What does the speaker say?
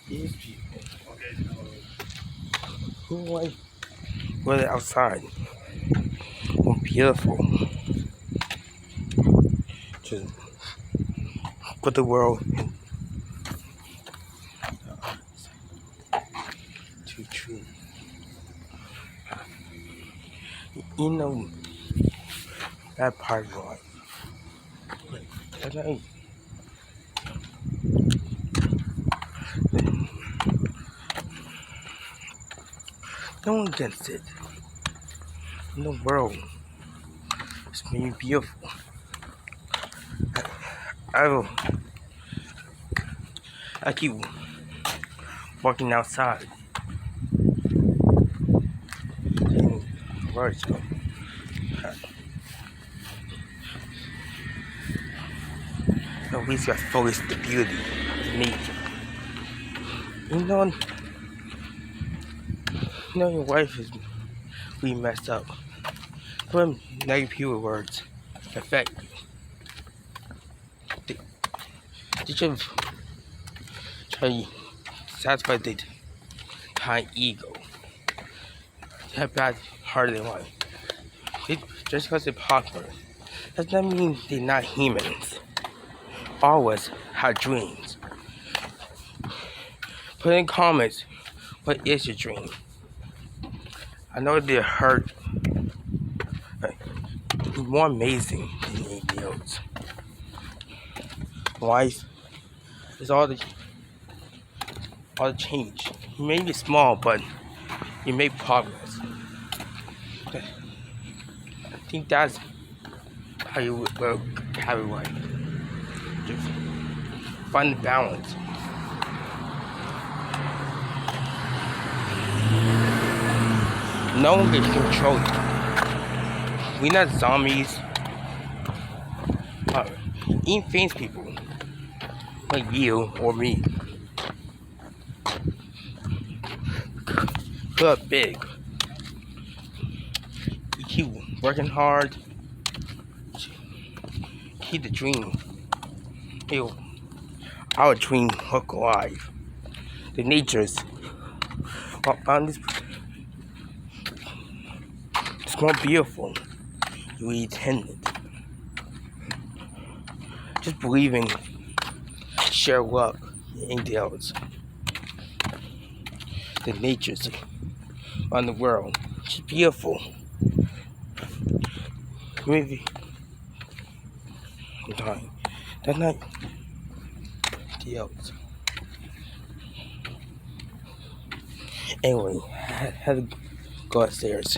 These people who like weather outside. Oh, beautiful. Just put the world to true. You know that part right. That's right. No one gets it. In the world, it's really beautiful. I will. I keep walking outside. Where it's going. At least I focus the beauty of nature. You know your wife is really messed up. When negative words affect you, they should try to satisfy the high ego. They have bad heart in life. Just because they're popular does not mean they're not humans. All of us have dreams. Put in comments, what is your dream? I know they're hurt. More amazing than anything else. Life is all the change. You may be small, but you make progress. I think that's how you will have it right. Just find the balance. No one can control you. We're not zombies. Even famous people like you or me could big. You keep working hard. Keep the dream. Hey, our dream look alive. The nature's on this. It's more beautiful. You intend it. Just believing, share love, anything else. The nature's on the world. It's beautiful. Maybe I'm dying. That's not the else. Anyway, I had to go upstairs.